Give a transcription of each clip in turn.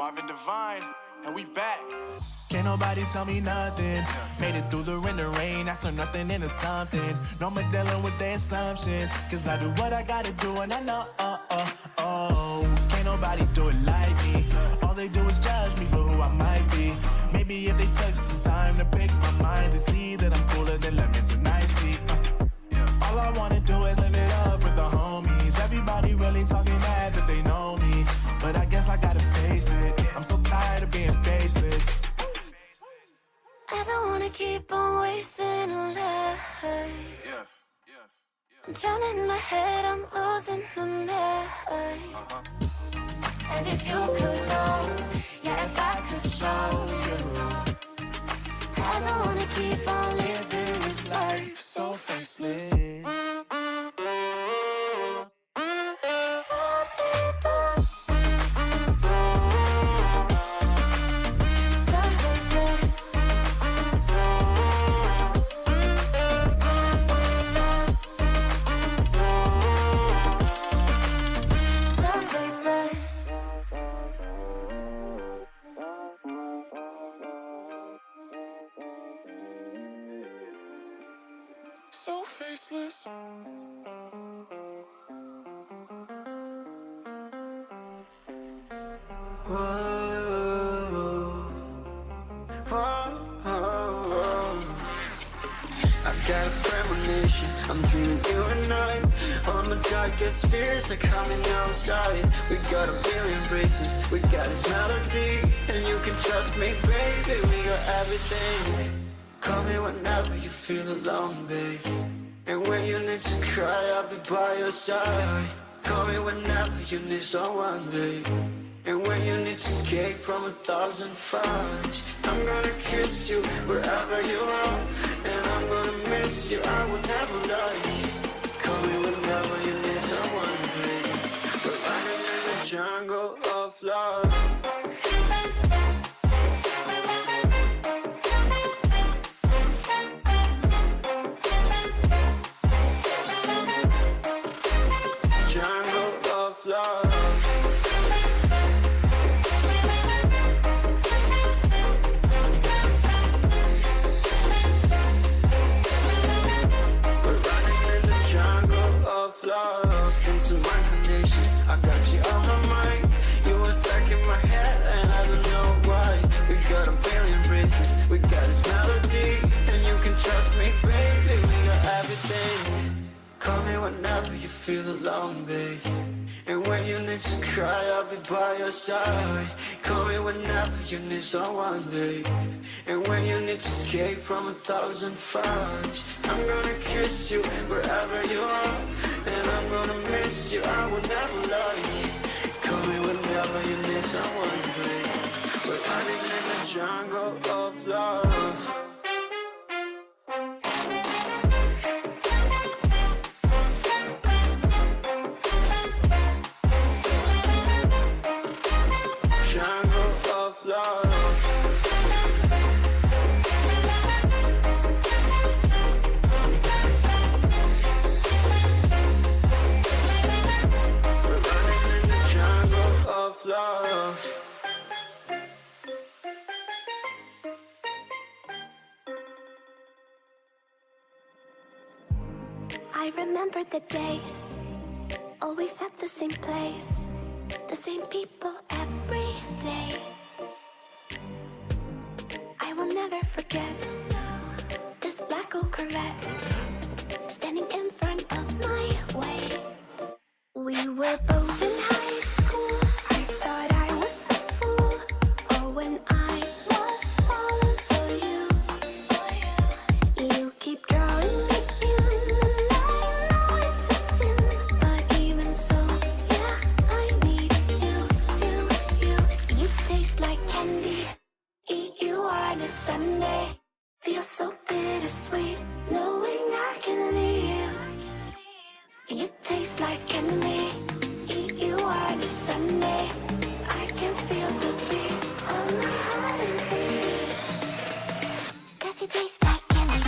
Marvin Devine, and we back. Can't nobody tell me nothing. Made it through the wind and rain, I turned nothing into something. No more dealing with their assumptions, cause I do what I gotta do and I know, can't nobody do it like me. All they do is judge me for who I might be. Maybe if they took some time to pick my mind, they see that I'm cooler than lemons and iced tea. All I wanna do is live it up with the homies. Everybody really talking as if they know me, but I guess I gotta face it. I'm so tired of being faceless. I don't wanna keep on wasting a life. I'm drowning in my head, I'm losing the mind. And if you could know, yeah, if I could show you, I don't wanna keep on living this life so faceless. So faceless. I've got a premonition, I'm dreaming you and I. All my darkest fears are coming outside. We got a billion races, we got this melody. And you can trust me, baby, we got everything. Call me whenever you feel alone, babe. And when you need to cry, I'll be by your side. Call me whenever you need someone, babe. And when you need to escape from 1,000 fires, I'm gonna kiss you wherever you are. And I'm gonna miss you, I will never lie. Call me whenever you need someone, babe. We're running in the jungle of love. I got you on my mind. You were stuck in my head and I don't know why. We got a billion races, we got this melody. And you can trust me, baby, we got everything. Call me whenever you feel alone, babe. And when you need to cry, I'll be by your side. Call me whenever you need someone, babe. And when you need to escape from 1,000 fires, I'm gonna kiss you wherever you are. And I'm gonna miss you, I will never lie. Call me whenever you need someone, babe. We're running in the jungle of love. I remember the days, always at the same place, the same people every day. I will never forget this black old Corvette standing in front of my way. We were both in high school, I thought I was a fool. Oh, when I was falling for you, you keep drawing me in, and I know it's a sin, but even so, yeah, I need you. You taste like candy, eat you on a Sunday. Feels so bittersweet, knowing I can leave. You taste like candy, eat you on a Sunday. I can feel the beat of my heart and beats. 'Cause you taste like candy.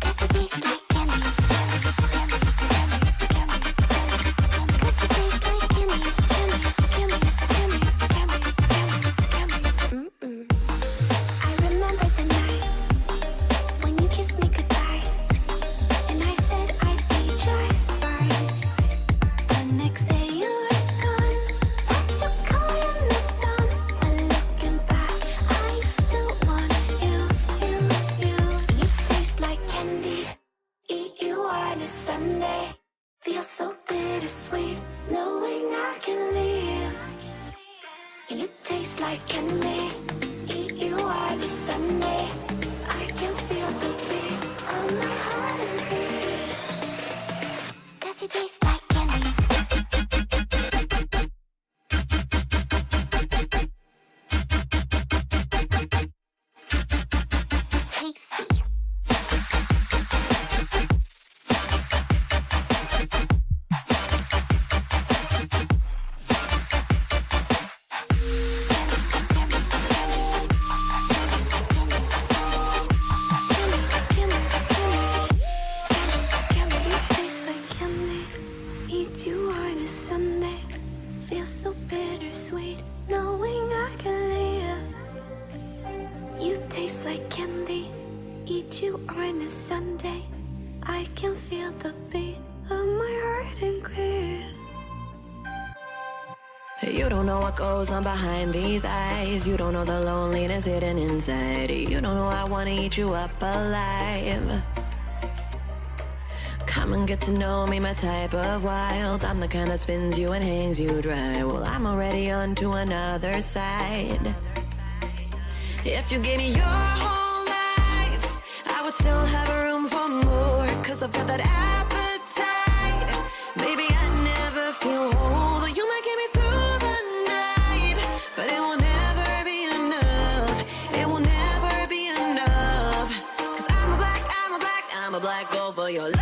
Cause you taste like candy. Sunday. Feels so bittersweet, knowing I can leave. You taste like candy, eat you on a Sunday. I can feel the beat of my heart increase. 'Cause you taste like candy. Tasty. You don't know what goes on behind these eyes. You don't know the loneliness hidden inside. You don't know I wanna eat you up alive. Come and get to know me, my type of wild. I'm the kind that spins you and hangs you dry. Well, I'm already on to another side. If you gave me your whole life, I would still have room for more. 'Cause I've got that appetite. Baby, I never feel whole. You might get me through the night, but it will never be enough. It will never be enough. 'Cause I'm a black girl for your love.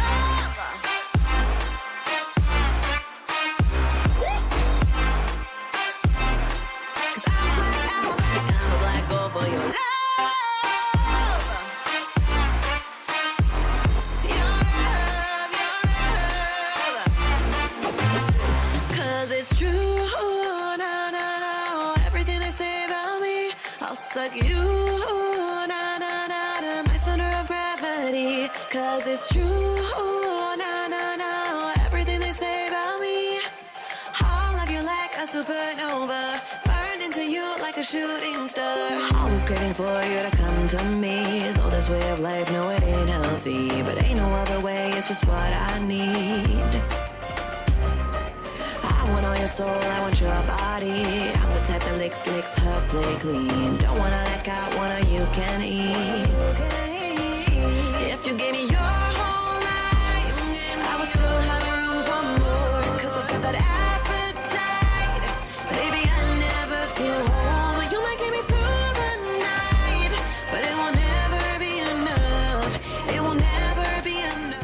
Suck you, na na na, to my center of gravity. 'Cause it's true, na na na, everything they say about me. I'll love you like a supernova, burned into you like a shooting star. Always craving for you to come to me. Though this way of life, no, it ain't healthy, but ain't no other way, it's just what I need. I want all your soul, I want your body. I'm the type that licks her play clean. Don't wanna let out, one of you can eat. If you gave me your whole life, I would still have room for more. 'Cause I've got that appetite. Baby, I never feel whole. You might get me through the night, but it will never be enough. It will never be enough.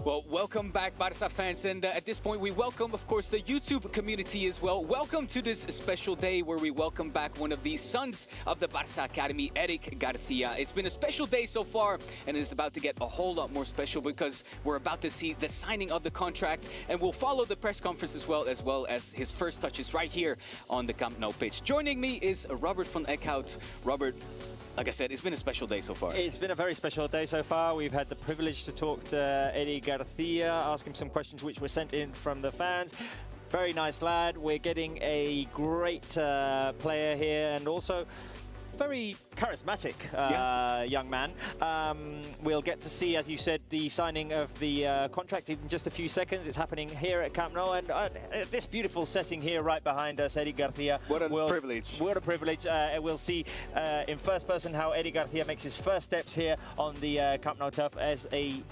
Well, welcome back, Barca fans, and at this point we welcome, of course, the YouTube community as well. Welcome to this special day where we welcome back one of the sons of the Barca Academy, Eric Garcia. It's been a special day so far, and it's about to get a whole lot more special because we're about to see the signing of the contract, and we'll follow the press conference as well as his first touches right here on the Camp Nou pitch. Joining me is Robert van Eckhout. Robert, like I said, it's been a special day so far. It's been a very special day so far. We've had the privilege to talk to Eddie Garcia, ask him some questions which were sent in from the fans. Very nice lad. We're getting a great player here, and also very charismatic young man. We'll get to see, as you said, the signing of the contract in just a few seconds. It's happening here at Camp Nou, and this beautiful setting here right behind us, Eddie Garcia. What a privilege. What a privilege. We'll see in first person how Eddie Garcia makes his first steps here on the Camp Nou turf as a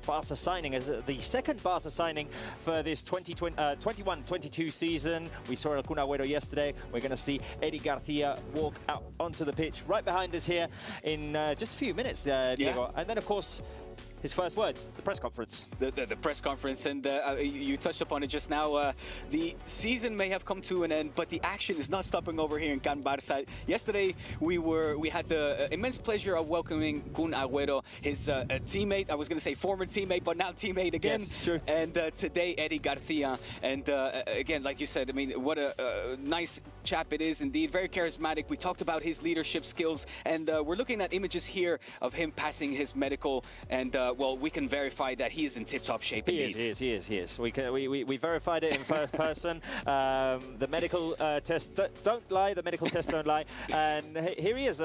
Barca signing, as the second Barca signing for this 21-22 season. We saw El Kun Agüero yesterday. We're going to see Eddie Garcia walk out onto the pitch right behind us here in just a few minutes, Diego. And then, of course, his first words, the press conference. The press conference, and you touched upon it just now. The season may have come to an end, but the action is not stopping over here in Can Barça. Yesterday, we had the immense pleasure of welcoming Kun Agüero, his teammate. I was going to say former teammate, but now teammate again. Yes, true. And today, Eddie Garcia. And again, like you said, I mean, what a nice chap it is indeed. Very charismatic. We talked about his leadership skills, and we're looking at images here of him passing his medical, and well, we can verify that he is in tip-top shape indeed. He is. We verified it in first person. The medical tests don't lie. The medical tests don't lie. And here he is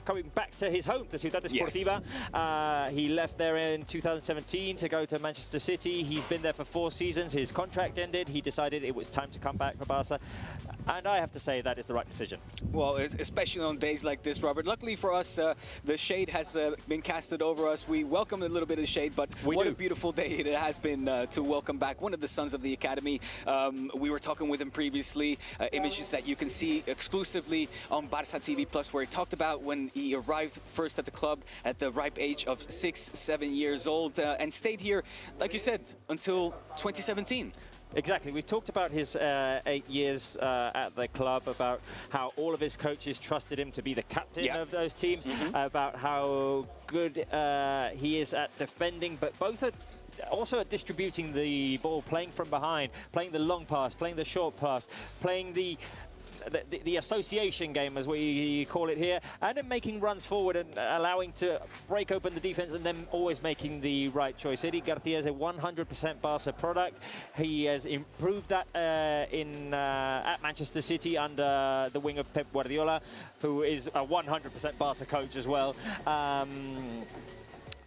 coming back to his home, to Ciudad Deportiva. Yes. He left there in 2017 to go to Manchester City. He's been there for 4 seasons. His contract ended. He decided it was time to come back for Barca. And I have to say that is the right decision. Well, especially on days like this, Robert. Luckily for us, the shade has been casted over us. We welcome a little bit of shade, but what a beautiful day it has been to welcome back one of the sons of the academy. We were talking with him previously, images that you can see exclusively on Barça TV Plus, where he talked about when he arrived first at the club at the ripe age of 6-7 years old and stayed here, like you said, until 2017. Exactly. We've talked about his 8 years at the club, about how all of his coaches trusted him to be the captain of those teams, about how good he is at defending, but both are also at distributing the ball, playing from behind, playing the long pass, playing the short pass, playing the association game, as we call it here, and then making runs forward and allowing to break open the defense, and then always making the right choice. Eddie Garcia is a 100% Barca product. He has improved that at Manchester City under the wing of Pep Guardiola, who is a 100% Barca coach as well.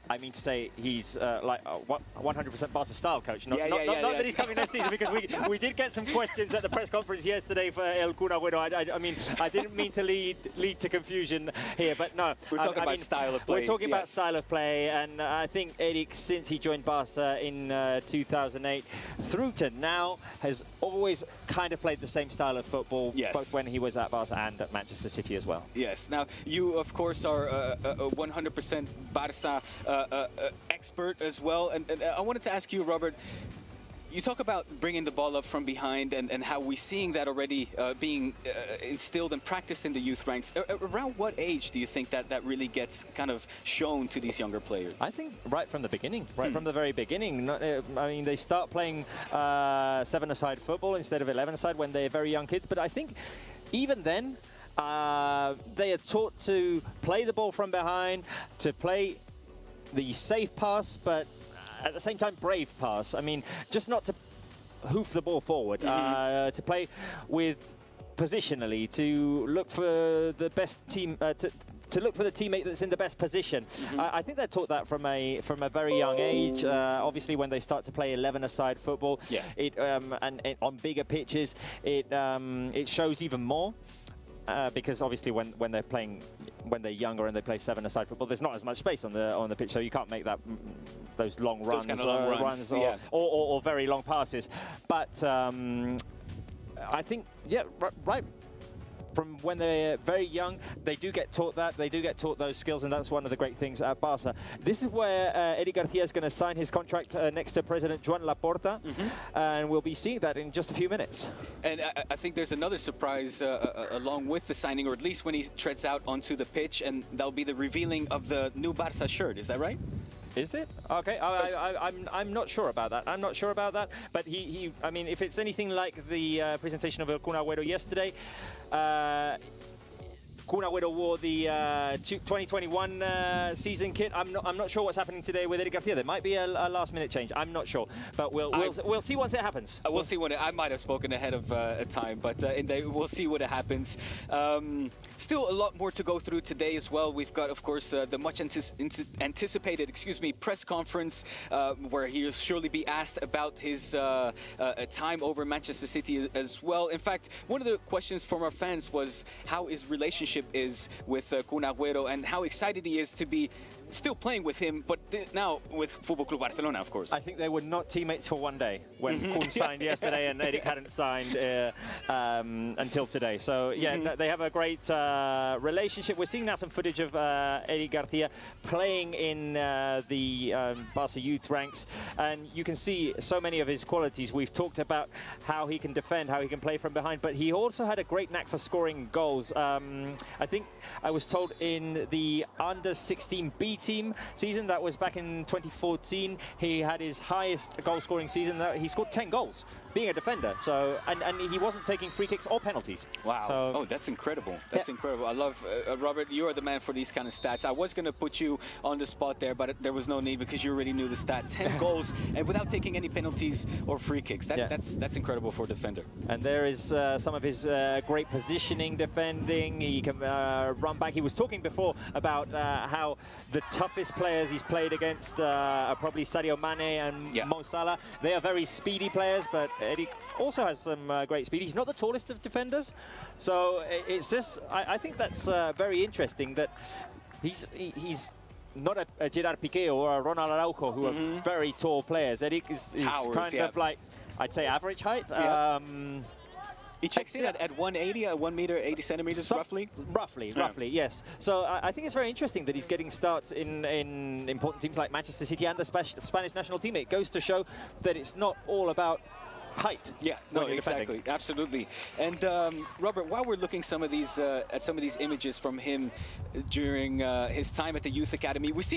I mean to say he's like a 100% Barca style coach. Not that he's coming next season, because we did get some questions at the press conference yesterday for El Kun Agüero. I mean, I didn't mean to lead to confusion here, but no. We're talking about style of play. We're talking about style of play, and I think Eric, since he joined Barca in 2008, through to now, has always kind of played the same style of football, both when he was at Barca and at Manchester City as well. Yes. Now, you, of course, are a 100% Barca expert as well, and I wanted to ask you, Robert, you talk about bringing the ball up from behind and how we're seeing that already being instilled and practiced in the youth ranks. Around what age do you think that really gets kind of shown to these younger players? I think right from the beginning, from the very beginning. I mean, they start playing 7-a-side football instead of 11-a-side when they're very young kids, but I think even then they are taught to play the ball from behind, to play the safe pass, but at the same time brave pass. I mean, just not to hoof the ball forward, to play with positionally, to look for the best team, to look for the teammate that's in the best position. I think they're taught that from a very young age. Obviously, when they start to play 11-a-side football, and on bigger pitches, it shows even more. Because obviously when they're younger and they play 7-a-side football, there's not as much space on the pitch, so you can't make those long runs, or very long passes. But I think right from when they're very young, they do get taught that. They do get taught those skills, and that's one of the great things at Barca. This is where Eddie Garcia is going to sign his contract next to President Joan Laporta, and we'll be seeing that in just a few minutes. And I think there's another surprise along with the signing, or at least when he treads out onto the pitch, and that'll be the revealing of the new Barca shirt. Is that right? Is it? Okay, I'm not sure about that. I'm not sure about that. But I mean, if it's anything like the presentation of El Kun Agüero yesterday, Kun Agüero wore the 2021 season kit. I'm not sure what's happening today with Eddie Garcia. There might be a last-minute change. I'm not sure, but we'll see once it happens. We'll see when I might have spoken ahead of time, but we'll see what happens. Still a lot more to go through today as well. We've got, of course, the much anticipated, press conference where he'll surely be asked about his time over Manchester City as well. In fact, one of the questions from our fans was how his relationship relationship is with Kun Agüero and how excited he is to be still playing with him, but now with Fútbol Club Barcelona, of course. I think they were not teammates for one day when Kun signed yesterday and Eric hadn't signed until today. So, yeah, they have a great relationship. We're seeing now some footage of Eric Garcia playing in the Barca youth ranks, and you can see so many of his qualities. We've talked about how he can defend, how he can play from behind, but he also had a great knack for scoring goals. I think I was told in the under-16 B team season, that was back in 2014, he had his highest goal-scoring season. He scored 10 goals being a defender. So, and he wasn't taking free kicks or penalties. Wow. So, oh, that's incredible. That's incredible. I love, Robert, you are the man for these kind of stats. I was going to put you on the spot there, but there was no need because you already knew the stat. 10 goals and without taking any penalties or free kicks. That's incredible for a defender. And there is some of his great positioning, defending. He can run back. He was talking before about how the toughest players he's played against are probably Sadio Mane and Mo Salah. They are very speedy players, but Eric also has some great speed. He's not the tallest of defenders, so it's just, I think that's very interesting that he's not a Gerard Piqué or a Ronald Araujo, who are very tall players. Eric is kind of like, I'd say, average height. He checks in at 180, 1 meter, 80 centimeters, roughly? Roughly, yes. So I think it's very interesting that he's getting starts in important teams like Manchester City and the Spanish national team. It goes to show that it's not all about height. Yeah, no, exactly, absolutely. And Robert, while we're looking at some of these images from him during his time at the youth academy, we see